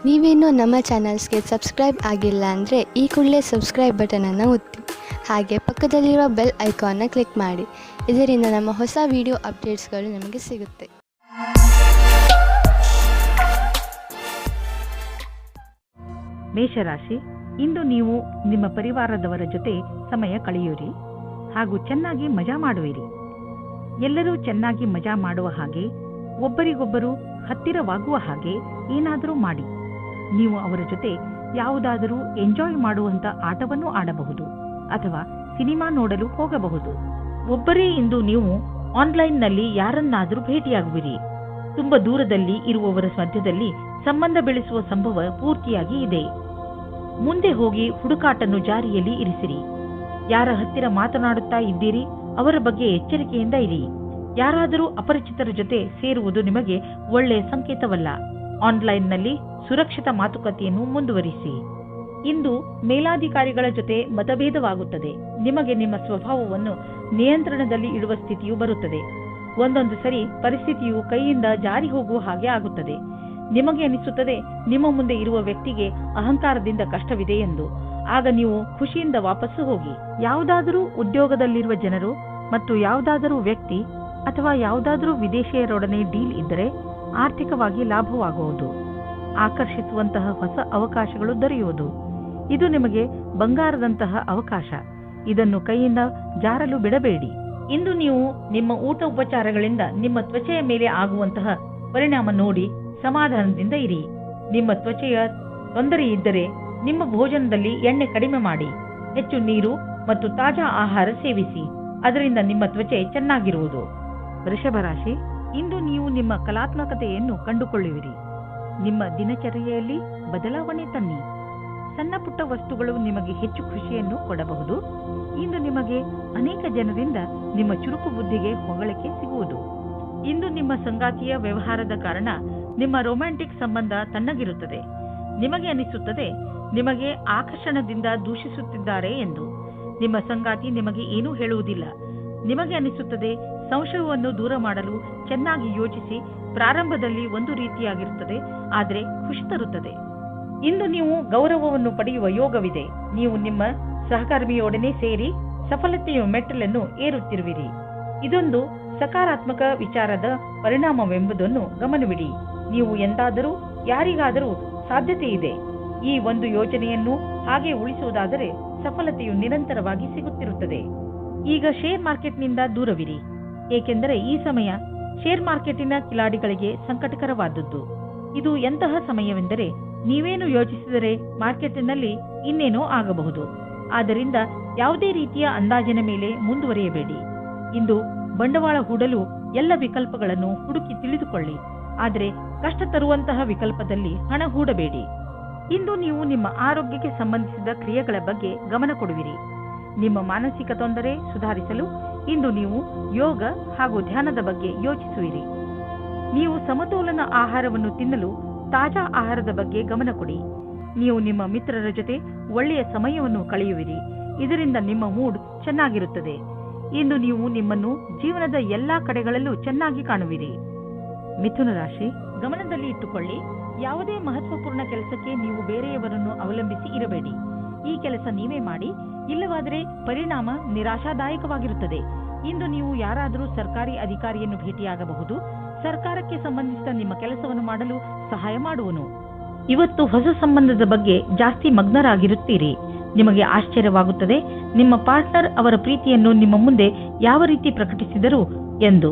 ನೀವೇನೂ ನಮ್ಮ ಚಾನಲ್ಸ್ಗೆ ಸಬ್ಸ್ಕ್ರೈಬ್ ಆಗಿಲ್ಲ ಅಂದರೆ ಈ ಕೂಡಲೇ ಸಬ್ಸ್ಕ್ರೈಬ್ ಬಟನನ್ನು ಒತ್ತಿ ಹಾಗೆ ಪಕ್ಕದಲ್ಲಿರುವ ಬೆಲ್ ಐಕಾನ್ನ ಕ್ಲಿಕ್ ಮಾಡಿ. ಇದರಿಂದ ನಮ್ಮ ಹೊಸ ವಿಡಿಯೋ ಅಪ್ಡೇಟ್ಸ್ಗಳು ನಿಮಗೆ ಸಿಗುತ್ತೆ. ಮೇಷರಾಶಿ, ಇಂದು ನೀವು ನಿಮ್ಮ ಪರಿವಾರದವರ ಜೊತೆ ಸಮಯ ಕಳೆಯುವಿರಿ ಹಾಗೂ ಚೆನ್ನಾಗಿ ಮಜಾ ಮಾಡುವಿರಿ. ಎಲ್ಲರೂ ಚೆನ್ನಾಗಿ ಮಜಾ ಮಾಡುವ ಹಾಗೆ, ಒಬ್ಬರಿಗೊಬ್ಬರು ಹತ್ತಿರವಾಗುವ ಹಾಗೆ ಏನಾದರೂ ಮಾಡಿ. ನೀವು ಅವರ ಜೊತೆ ಯಾವುದಾದರೂ ಎಂಜಾಯ್ ಮಾಡುವಂತ ಆಟವನ್ನು ಆಡಬಹುದು ಅಥವಾ ಸಿನಿಮಾ ನೋಡಲು ಹೋಗಬಹುದು. ಒಬ್ಬರೇ ಇಂದು ನೀವು ಆನ್ಲೈನ್ನಲ್ಲಿ ಯಾರನ್ನಾದರೂ ಭೇಟಿಯಾಗುವಿರಿ. ತುಂಬಾ ದೂರದಲ್ಲಿ ಇರುವವರ ಮಧ್ಯದಲ್ಲಿ ಸಂಬಂಧ ಬೆಳೆಸುವ ಸಂಭವ ಪೂರ್ತಿಯಾಗಿ ಇದೆ. ಮುಂದೆ ಹೋಗಿ ಹುಡುಕಾಟನ್ನು ಜಾರಿಯಲ್ಲಿ ಇರಿಸಿರಿ. ಯಾರ ಹತ್ತಿರ ಮಾತನಾಡುತ್ತಾ ಇದ್ದೀರಿ ಅವರ ಬಗ್ಗೆ ಎಚ್ಚರಿಕೆಯಿಂದ ಇರಿ. ಯಾರಾದರೂ ಅಪರಿಚಿತರ ಜೊತೆ ಸೇರುವುದು ನಿಮಗೆ ಒಳ್ಳೆಯ ಸಂಕೇತವಲ್ಲ. ಆನ್ಲೈನ್ನಲ್ಲಿ ಸುರಕ್ಷಿತ ಮಾತುಕತೆಯನ್ನು ಮುಂದುವರಿಸಿ. ಇಂದು ಮೇಲಾಧಿಕಾರಿಗಳ ಜೊತೆ ಮತಭೇದವಾಗುತ್ತದೆ. ನಿಮಗೆ ನಿಮ್ಮ ಸ್ವಭಾವವನ್ನು ನಿಯಂತ್ರಣದಲ್ಲಿ ಇಡುವ ಸ್ಥಿತಿಯು ಬರುತ್ತದೆ. ಒಂದೊಂದು ಸರಿ ಪರಿಸ್ಥಿತಿಯು ಕೈಯಿಂದ ಜಾರಿ ಹೋಗುವ ಹಾಗೆ ಆಗುತ್ತದೆ. ನಿಮಗೆ ಅನಿಸುತ್ತದೆ ನಿಮ್ಮ ಮುಂದೆ ಇರುವ ವ್ಯಕ್ತಿಗೆ ಅಹಂಕಾರದಿಂದ ಕಷ್ಟವಿದೆ ಎಂದು. ಆಗ ನೀವು ಖುಷಿಯಿಂದ ವಾಪಸ್ಸು ಹೋಗಿ. ಯಾವುದಾದರೂ ಉದ್ಯೋಗದಲ್ಲಿರುವ ಜನರು ಮತ್ತು ಯಾವುದಾದರೂ ವ್ಯಕ್ತಿ ಅಥವಾ ಯಾವುದಾದರೂ ವಿದೇಶಿಯರೊಡನೆ ಡೀಲ್ ಇದ್ದರೆ ಆರ್ಥಿಕವಾಗಿ ಲಾಭವಾಗುವುದು. ಆಕರ್ಷಿಸುವಂತಹ ಹೊಸ ಅವಕಾಶಗಳು ದೊರೆಯುವುದು. ಇದು ನಿಮಗೆ ಬಂಗಾರದಂತಹ ಅವಕಾಶ. ಇದನ್ನು ಕೈಯಿಂದ ಜಾರಲು ಬಿಡಬೇಡಿ. ಇಂದು ನೀವು ನಿಮ್ಮ ಊಟ ಉಪಚಾರಗಳಿಂದ ನಿಮ್ಮ ತ್ವಚೆಯ ಮೇಲೆ ಆಗುವಂತಹ ಪರಿಣಾಮ ನೋಡಿ ಸಮಾಧಾನದಿಂದ ಇರಿ. ನಿಮ್ಮ ತ್ವಚೆಯ ತೊಂದರೆ ಇದ್ದರೆ ನಿಮ್ಮ ಭೋಜನದಲ್ಲಿ ಎಣ್ಣೆ ಕಡಿಮೆ ಮಾಡಿ. ಹೆಚ್ಚು ನೀರು ಮತ್ತು ತಾಜಾ ಆಹಾರ ಸೇವಿಸಿ. ಅದರಿಂದ ನಿಮ್ಮ ತ್ವಚೆ ಚೆನ್ನಾಗಿರುವುದು. ವೃಷಭ ರಾಶಿ, ಇಂದು ನೀವು ನಿಮ್ಮ ಕಲಾತ್ಮಕತೆಯನ್ನು ಕಂಡುಕೊಳ್ಳುವಿರಿ. ನಿಮ್ಮ ದಿನಚರ್ಯೆಯಲ್ಲಿ ಬದಲಾವಣೆ ತನ್ನಿ. ಸಣ್ಣ ಪುಟ್ಟ ವಸ್ತುಗಳು ನಿಮಗೆ ಹೆಚ್ಚು ಖುಷಿಯನ್ನು ಕೊಡಬಹುದು. ಇಂದು ನಿಮಗೆ ಅನೇಕ ಜನರಿಂದ ನಿಮ್ಮ ಚುರುಕು ಬುದ್ಧಿಗೆ ಹೊಗಳಿಕೆ ಸಿಗುವುದು. ಇಂದು ನಿಮ್ಮ ಸಂಗಾತಿಯ ವ್ಯವಹಾರದ ಕಾರಣ ನಿಮ್ಮ ರೊಮ್ಯಾಂಟಿಕ್ ಸಂಬಂಧ ತಣ್ಣಗಿರುತ್ತದೆ. ನಿಮಗೆ ಅನಿಸುತ್ತದೆ ನಿಮಗೆ ಆಕರ್ಷಣದಿಂದ ದೂಷಿಸುತ್ತಿದ್ದಾರೆ ಎಂದು. ನಿಮ್ಮ ಸಂಗಾತಿ ನಿಮಗೆ ಏನೂ ಹೇಳುವುದಿಲ್ಲ. ನಿಮಗೆ ಅನಿಸುತ್ತದೆ ಸಂಶಯವನ್ನು ದೂರ ಮಾಡಲು ಚೆನ್ನಾಗಿ ಯೋಚಿಸಿ. ಪ್ರಾರಂಭದಲ್ಲಿ ಒಂದು ರೀತಿಯಾಗಿರುತ್ತದೆ, ಆದರೆ ಖುಷಿ ತರುತ್ತದೆ. ಇಂದು ನೀವು ಗೌರವವನ್ನು ಪಡೆಯುವ ಯೋಗವಿದೆ. ನೀವು ನಿಮ್ಮ ಸಹಕರ್ಮಿಯೊಡನೆ ಸೇರಿ ಸಫಲತೆಯ ಮೆಟ್ಟಲನ್ನು ಏರುತ್ತಿರುವಿರಿ. ಇದೊಂದು ಸಕಾರಾತ್ಮಕ ವಿಚಾರದ ಪರಿಣಾಮವೆಂಬುದನ್ನು ಗಮನವಿಡಿ. ನೀವು ಎಂದಾದರೂ ಯಾರಿಗಾದರೂ ಸಾಧ್ಯತೆ ಇದೆ. ಈ ಒಂದು ಯೋಜನೆಯನ್ನು ಹಾಗೆ ಉಳಿಸುವುದಾದರೆ ಸಫಲತೆಯು ನಿರಂತರವಾಗಿ ಸಿಗುತ್ತಿರುತ್ತದೆ. ಈಗ ಶೇರ್ ಮಾರ್ಕೆಟ್ನಿಂದ ದೂರವಿರಿ, ಏಕೆಂದರೆ ಈ ಸಮಯ ಶೇರ್ ಮಾರ್ಕೆಟಿನ ಕಿಲಾಡಿಗಳಿಗೆ ಸಂಕಟಕರವಾದದ್ದು. ಇದು ಎಂತಹ ಸಮಯವೆಂದರೆ ನೀವೇನು ಯೋಚಿಸಿದರೆ ಮಾರ್ಕೆಟಿನಲ್ಲಿ ಇನ್ನೇನೋ ಆಗಬಹುದು. ಆದ್ದರಿಂದ ಯಾವುದೇ ರೀತಿಯ ಅಂದಾಜಿನ ಮೇಲೆ ಮುಂದುವರಿಯಬೇಡಿ. ಇಂದು ಬಂಡವಾಳ ಹೂಡಲು ಎಲ್ಲ ವಿಕಲ್ಪಗಳನ್ನು ಹುಡುಕಿ ತಿಳಿದುಕೊಳ್ಳಿ, ಆದರೆ ಕಷ್ಟ ತರುವಂತಹ ವಿಕಲ್ಪದಲ್ಲಿ ಹಣ ಹೂಡಬೇಡಿ. ಇಂದು ನೀವು ನಿಮ್ಮ ಆರೋಗ್ಯಕ್ಕೆ ಸಂಬಂಧಿಸಿದ ಕ್ರಿಯೆಗಳ ಬಗ್ಗೆ ಗಮನ ಕೊಡುವಿರಿ. ನಿಮ್ಮ ಮಾನಸಿಕ ತೊಂದರೆ ಸುಧಾರಿಸಲು ಇಂದು ನೀವು ಯೋಗ ಹಾಗೂ ಧ್ಯಾನದ ಬಗ್ಗೆ ಯೋಚಿಸುವಿರಿ. ನೀವು ಸಮತೋಲನ ಆಹಾರವನ್ನು ತಿನ್ನಲು ತಾಜಾ ಆಹಾರದ ಬಗ್ಗೆ ಗಮನ ಕೊಡಿ. ನೀವು ನಿಮ್ಮ ಮಿತ್ರರ ಜೊತೆ ಒಳ್ಳೆಯ ಸಮಯವನ್ನು ಕಳೆಯುವಿರಿ. ಇದರಿಂದ ನಿಮ್ಮ ಮೂಡ್ ಚೆನ್ನಾಗಿರುತ್ತದೆ. ಇಂದು ನೀವು ನಿಮ್ಮನ್ನು ಜೀವನದ ಎಲ್ಲಾ ಕಡೆಗಳಲ್ಲೂ ಚೆನ್ನಾಗಿ ಕಾಣುವಿರಿ. ಮಿಥುನ ರಾಶಿ, ಗಮನದಲ್ಲಿ ಇಟ್ಟುಕೊಳ್ಳಿ, ಯಾವುದೇ ಮಹತ್ವಪೂರ್ಣ ಕೆಲಸಕ್ಕೆ ನೀವು ಬೇರೆಯವರನ್ನು ಅವಲಂಬಿಸಿ ಇರಬೇಡಿ. ಈ ಕೆಲಸ ನೀವೇ ಮಾಡಿ, ಇಲ್ಲವಾದರೆ ಪರಿಣಾಮ ನಿರಾಶಾದಾಯಕವಾಗಿರುತ್ತದೆ. ಇಂದು ನೀವು ಯಾರಾದರೂ ಸರ್ಕಾರಿ ಅಧಿಕಾರಿಯನ್ನು ಭೇಟಿಯಾಗಬಹುದು. ಸರ್ಕಾರಕ್ಕೆ ಸಂಬಂಧಿಸಿದ ನಿಮ್ಮ ಕೆಲಸವನ್ನು ಮಾಡಲು ಸಹಾಯ ಮಾಡುವನು. ಇವತ್ತು ಹೊಸ ಸಂಬಂಧದ ಬಗ್ಗೆ ಜಾಸ್ತಿ ಮಗ್ನರಾಗಿರುತ್ತೀರಿ. ನಿಮಗೆ ಆಶ್ಚರ್ಯವಾಗುತ್ತದೆ ನಿಮ್ಮ ಪಾರ್ಟ್ನರ್ ಅವರ ಪ್ರೀತಿಯನ್ನು ನಿಮ್ಮ ಮುಂದೆ ಯಾವ ರೀತಿ ಪ್ರಕಟಿಸಿದರು ಎಂದು.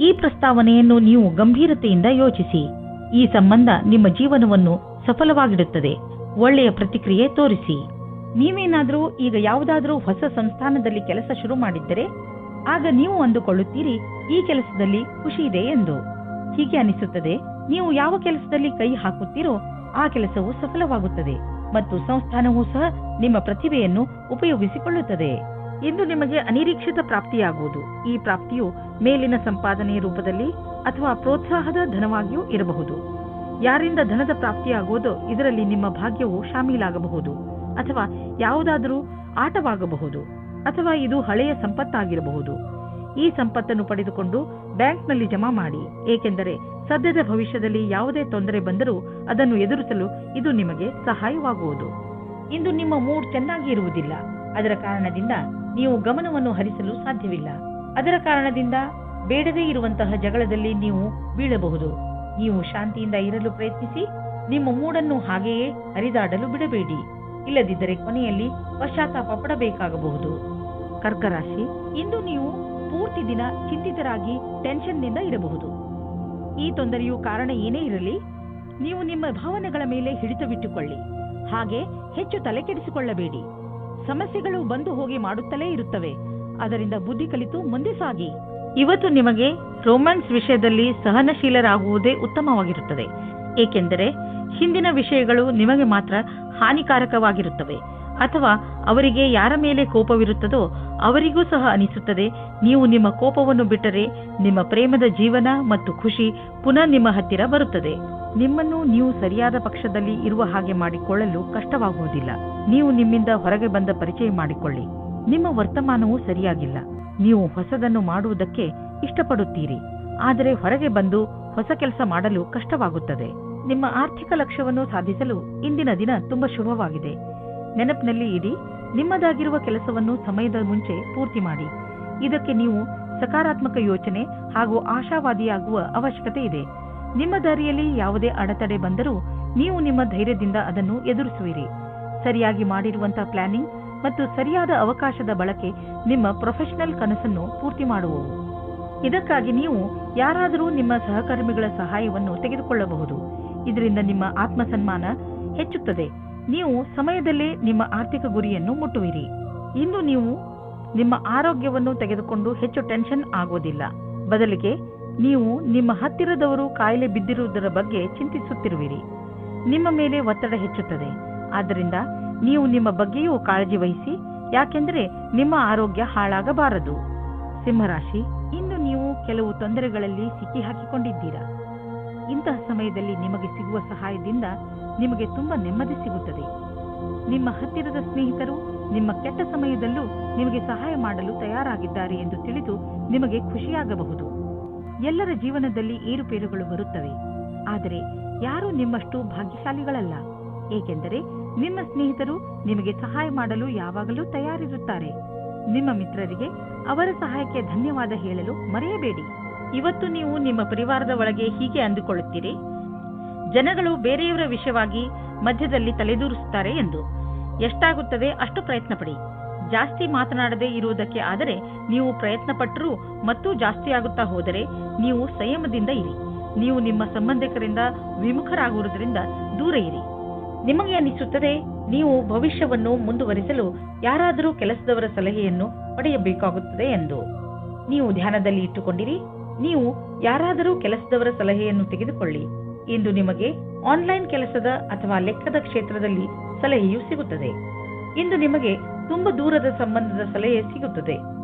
ಈ ಪ್ರಸ್ತಾವನೆಯನ್ನು ನೀವು ಗಂಭೀರತೆಯಿಂದ ಯೋಚಿಸಿ. ಈ ಸಂಬಂಧ ನಿಮ್ಮ ಜೀವನವನ್ನು ಸಫಲವಾಗಿಡುತ್ತದೆ. ಒಳ್ಳೆಯ ಪ್ರತಿಕ್ರಿಯೆ ತೋರಿಸಿ. ನೀವೇನಾದರೂ ಈಗ ಯಾವುದಾದರೂ ಹೊಸ ಸಂಸ್ಥಾನದಲ್ಲಿ ಕೆಲಸ ಶುರು ಮಾಡಿದ್ದರೆ ಆಗ ನೀವು ಅಂದುಕೊಳ್ಳುತ್ತೀರಿ ಈ ಕೆಲಸದಲ್ಲಿ ಖುಷಿ ಇದೆ ಎಂದು. ಹೀಗೆ ಅನಿಸುತ್ತದೆ. ನೀವು ಯಾವ ಕೆಲಸದಲ್ಲಿ ಕೈ ಹಾಕುತ್ತೀರೋ ಆ ಕೆಲಸವು ಸಫಲವಾಗುತ್ತದೆ ಮತ್ತು ಸಂಸ್ಥಾನವೂ ಸಹ ನಿಮ್ಮ ಪ್ರತಿಭೆಯನ್ನು ಉಪಯೋಗಿಸಿಕೊಳ್ಳುತ್ತದೆ. ಇಂದು ನಿಮಗೆ ಅನಿರೀಕ್ಷಿತ ಪ್ರಾಪ್ತಿಯಾಗುವುದು. ಈ ಪ್ರಾಪ್ತಿಯು ಮೇಲಿನ ಸಂಪಾದನೆಯ ರೂಪದಲ್ಲಿ ಅಥವಾ ಪ್ರೋತ್ಸಾಹದ ಧನವಾಗಿಯೂ ಇರಬಹುದು. ಯಾರಿಂದ ಧನದ ಪ್ರಾಪ್ತಿಯಾಗುವುದೋ ಇದರಲ್ಲಿ ನಿಮ್ಮ ಭಾಗ್ಯವು ಶಾಮೀಲಾಗಬಹುದು, ಅಥವಾ ಯಾವುದಾದರೂ ಆಟವಾಗಬಹುದು, ಅಥವಾ ಇದು ಹಳೆಯ ಸಂಪತ್ತಾಗಿರಬಹುದು. ಈ ಸಂಪತ್ತನ್ನು ಪಡೆದುಕೊಂಡು ಬ್ಯಾಂಕ್ನಲ್ಲಿ ಜಮಾ ಮಾಡಿ, ಏಕೆಂದರೆ ಸದ್ಯದ ಭವಿಷ್ಯದಲ್ಲಿ ಯಾವುದೇ ತೊಂದರೆ ಬಂದರೂ ಅದನ್ನು ಎದುರಿಸಲು ಇದು ನಿಮಗೆ ಸಹಾಯವಾಗುವುದು. ಇಂದು ನಿಮ್ಮ ಮೂಡ್ ಚೆನ್ನಾಗಿ ಇರುವುದಿಲ್ಲ. ಅದರ ಕಾರಣದಿಂದ ನೀವು ಗಮನವನ್ನು ಹರಿಸಲು ಸಾಧ್ಯವಿಲ್ಲ. ಅದರ ಕಾರಣದಿಂದ ಬೇಡದೇ ಇರುವಂತಹ ಜಗಳದಲ್ಲಿ ನೀವು ಬೀಳಬಹುದು. ನೀವು ಶಾಂತಿಯಿಂದ ಇರಲು ಪ್ರಯತ್ನಿಸಿ. ನಿಮ್ಮ ಮೂಡನ್ನು ಹಾಗೆಯೇ ಹರಿದಾಡಲು ಬಿಡಬೇಡಿ. ಇಲ್ಲದಿದ್ದರೆ ಕೊನೆಯಲ್ಲಿ ಪಶ್ಚಾತ್ತಾಪ ಪಡಬೇಕಾಗಬಹುದು. ಕರ್ಕ ರಾಶಿ, ಇಂದು ನೀವು ಪೂರ್ತಿ ದಿನ ಚಿಂತಿತರಾಗಿ ಟೆನ್ಷನ್ನಿಂದ ಇರಬಹುದು. ಈ ತೊಂದರೆಯು ಕಾರಣ ಏನೇ ಇರಲಿ, ನೀವು ನಿಮ್ಮ ಭಾವನೆಗಳ ಮೇಲೆ ಹಿಡಿತವಿಟ್ಟುಕೊಳ್ಳಿ. ಹಾಗೆ ಹೆಚ್ಚು ತಲೆ ಕೆಡಿಸಿಕೊಳ್ಳಬೇಡಿ. ಸಮಸ್ಯೆಗಳು ಬಂದು ಹೋಗಿ ಮಾಡುತ್ತಲೇ ಇರುತ್ತವೆ. ಅದರಿಂದ ಬುದ್ಧಿ ಕಲಿತು ಮುಂದೆ ಸಾಗಿ. ಇವತ್ತು ನಿಮಗೆ ರೋಮ್ಯಾನ್ಸ್ ವಿಷಯದಲ್ಲಿ ಸಹನಶೀಲರಾಗುವುದೇ ಉತ್ತಮವಾಗಿರುತ್ತದೆ. ಏಕೆಂದರೆ ಹಿಂದಿನ ವಿಷಯಗಳು ನಿಮಗೆ ಮಾತ್ರ ಹಾನಿಕಾರಕವಾಗಿರುತ್ತವೆ. ಅಥವಾ ಅವರಿಗೆ ಯಾರ ಮೇಲೆ ಕೋಪವಿರುತ್ತದೋ ಅವರಿಗೂ ಸಹ ಅನಿಸುತ್ತದೆ. ನೀವು ನಿಮ್ಮ ಕೋಪವನ್ನು ಬಿಟ್ಟರೆ ನಿಮ್ಮ ಪ್ರೇಮದ ಜೀವನ ಮತ್ತು ಖುಷಿ ಪುನಃ ನಿಮ್ಮ ಹತ್ತಿರ ಬರುತ್ತದೆ. ನಿಮ್ಮನ್ನು ನೀವು ಸರಿಯಾದ ಪಕ್ಷದಲ್ಲಿ ಇರುವ ಹಾಗೆ ಮಾಡಿಕೊಳ್ಳಲು ಕಷ್ಟವಾಗುವುದಿಲ್ಲ. ನೀವು ನಿಮ್ಮಿಂದ ಹೊರಗೆ ಬಂದ ಪರಿಚಯ ಮಾಡಿಕೊಳ್ಳಿ. ನಿಮ್ಮ ವರ್ತಮಾನವೂ ಸರಿಯಾಗಿಲ್ಲ. ನೀವು ಹೊಸದನ್ನು ಮಾಡುವುದಕ್ಕೆ ಇಷ್ಟಪಡುತ್ತೀರಿ, ಆದರೆ ಹೊರಗೆ ಬಂದು ಹೊಸ ಕೆಲಸ ಮಾಡಲು ಕಷ್ಟವಾಗುತ್ತದೆ. ನಿಮ್ಮ ಆರ್ಥಿಕ ಲಕ್ಷ್ಯವನ್ನು ಸಾಧಿಸಲು ಇಂದಿನ ದಿನ ತುಂಬಾ ಶುಭವಾಗಿದೆ. ನೆನಪಿನಲ್ಲಿ ಇಡಿ, ನಿಮ್ಮದಾಗಿರುವ ಕೆಲಸವನ್ನು ಸಮಯದ ಮುಂಚೆ ಪೂರ್ತಿ ಮಾಡಿ. ಇದಕ್ಕೆ ನೀವು ಸಕಾರಾತ್ಮಕ ಯೋಚನೆ ಹಾಗೂ ಆಶಾವಾದಿಯಾಗುವ ಅವಶ್ಯಕತೆ ಇದೆ. ನಿಮ್ಮ ದಾರಿಯಲ್ಲಿ ಯಾವುದೇ ಅಡೆತಡೆ ಬಂದರೂ ನೀವು ನಿಮ್ಮ ಧೈರ್ಯದಿಂದ ಅದನ್ನು ಎದುರಿಸುವಿರಿ. ಸರಿಯಾಗಿ ಮಾಡಿರುವಂತಹ ಪ್ಲಾನಿಂಗ್ ಮತ್ತು ಸರಿಯಾದ ಅವಕಾಶದ ಬಳಕೆ ನಿಮ್ಮ ಪ್ರೊಫೆಷನಲ್ ಕನಸನ್ನು ಪೂರ್ತಿ ಮಾಡುವವು. ಇದಕ್ಕಾಗಿ ನೀವು ಯಾರಾದರೂ ನಿಮ್ಮ ಸಹಕರ್ಮಿಗಳ ಸಹಾಯವನ್ನು ತೆಗೆದುಕೊಳ್ಳಬಹುದು. ಇದರಿಂದ ನಿಮ್ಮ ಆತ್ಮಸನ್ಮಾನ ಹೆಚ್ಚುತ್ತದೆ. ನೀವು ಸಮಯದಲ್ಲೇ ನಿಮ್ಮ ಆರ್ಥಿಕ ಗುರಿಯನ್ನು ಮುಟ್ಟುವಿರಿ. ಇಂದು ನೀವು ನಿಮ್ಮ ಆರೋಗ್ಯವನ್ನು ತೆಗೆದುಕೊಂಡು ಹೆಚ್ಚು ಟೆನ್ಷನ್ ಆಗುವುದಿಲ್ಲ. ಬದಲಿಗೆ ನೀವು ನಿಮ್ಮ ಹತ್ತಿರದವರು ಕಾಯಿಲೆ ಬಿದ್ದಿರುವುದರ ಬಗ್ಗೆ ಚಿಂತಿಸುತ್ತಿರುವಿರಿ. ನಿಮ್ಮ ಮೇಲೆ ಒತ್ತಡ ಹೆಚ್ಚುತ್ತದೆ. ಆದ್ದರಿಂದ ನೀವು ನಿಮ್ಮ ಬಗ್ಗೆಯೂ ಕಾಳಜಿ ವಹಿಸಿ, ಯಾಕೆಂದರೆ ನಿಮ್ಮ ಆರೋಗ್ಯ ಹಾಳಾಗಬಾರದು. ಸಿಂಹರಾಶಿ, ಇಂದು ನೀವು ಕೆಲವು ತೊಂದರೆಗಳಲ್ಲಿ ಸಿಕ್ಕಿ ಹಾಕಿಕೊಂಡಿದ್ದೀರಾ. ಇಂತಹ ಸಮಯದಲ್ಲಿ ನಿಮಗೆ ಸಿಗುವ ಸಹಾಯದಿಂದ ನಿಮಗೆ ತುಂಬಾ ನೆಮ್ಮದಿ ಸಿಗುತ್ತದೆ. ನಿಮ್ಮ ಹತ್ತಿರದ ಸ್ನೇಹಿತರು ನಿಮ್ಮ ಕೆಟ್ಟ ಸಮಯದಲ್ಲೂ ನಿಮಗೆ ಸಹಾಯ ಮಾಡಲು ತಯಾರಾಗಿದ್ದಾರೆ ಎಂದು ತಿಳಿದು ನಿಮಗೆ ಖುಷಿಯಾಗಬಹುದು. ಎಲ್ಲರ ಜೀವನದಲ್ಲಿ ಏರುಪೇರುಗಳು ಬರುತ್ತವೆ, ಆದರೆ ಯಾರೂ ನಿಮ್ಮಷ್ಟು ಭಾಗ್ಯಶಾಲಿಗಳಲ್ಲ. ಏಕೆಂದರೆ ನಿಮ್ಮ ಸ್ನೇಹಿತರು ನಿಮಗೆ ಸಹಾಯ ಮಾಡಲು ಯಾವಾಗಲೂ ತಯಾರಿರುತ್ತಾರೆ. ನಿಮ್ಮ ಮಿತ್ರರಿಗೆ ಅವರ ಸಹಾಯಕ್ಕೆ ಧನ್ಯವಾದ ಹೇಳಲು ಮರೆಯಬೇಡಿ. ಇವತ್ತು ನೀವು ನಿಮ್ಮ ಪರಿವಾರದ ಒಳಗೆ ಹೀಗೆ ಅಂದುಕೊಳ್ಳುತ್ತೀರಿ, ಜನಗಳು ಬೇರೆಯವರ ವಿಷಯವಾಗಿ ಮಧ್ಯದಲ್ಲಿ ತಲೆದೂರಿಸುತ್ತಾರೆ ಎಂದು. ಎಷ್ಟಾಗುತ್ತದೆ ಅಷ್ಟು ಪ್ರಯತ್ನ ಪಡಿ. ಜಾಸ್ತಿ ಮಾತನಾಡದೇ ಇರುವುದಕ್ಕೆ ಆದರೆ ನೀವು ಪ್ರಯತ್ನ ಪಟ್ಟರೂ ಮತ್ತೂ ಜಾಸ್ತಿ ಆಗುತ್ತಾ ಹೋದರೆ ನೀವು ಸಂಯಮದಿಂದ ಇರಿ. ನೀವು ನಿಮ್ಮ ಸಂಬಂಧಿಕರಿಂದ ವಿಮುಖರಾಗುವುದರಿಂದ ದೂರ ಇರಿ. ನಿಮಗೆ ಅನಿಸುತ್ತದೆ ನೀವು ಭವಿಷ್ಯವನ್ನು ಮುಂದುವರಿಸಲು ಯಾರಾದರೂ ಕೆಲಸದವರ ಸಲಹೆಯನ್ನು ಪಡೆಯಬೇಕಾಗುತ್ತದೆ ಎಂದು. ನೀವು ಧ್ಯಾನದಲ್ಲಿ ಇಟ್ಟುಕೊಂಡಿರಿ. ನೀವು ಯಾರಾದರೂ ಕೆಲಸದವರ ಸಲಹೆಯನ್ನು ತೆಗೆದುಕೊಳ್ಳಿ. ಇಂದು ನಿಮಗೆ ಆನ್ಲೈನ್ ಕೆಲಸದ ಅಥವಾ ಲೆಕ್ಕದ ಕ್ಷೇತ್ರದಲ್ಲಿ ಸಲಹೆಯು ಸಿಗುತ್ತದೆ. ಇಂದು ನಿಮಗೆ ತುಂಬಾ ದೂರದ ಸಂಬಂಧದ ಸಲಹೆ ಸಿಗುತ್ತದೆ.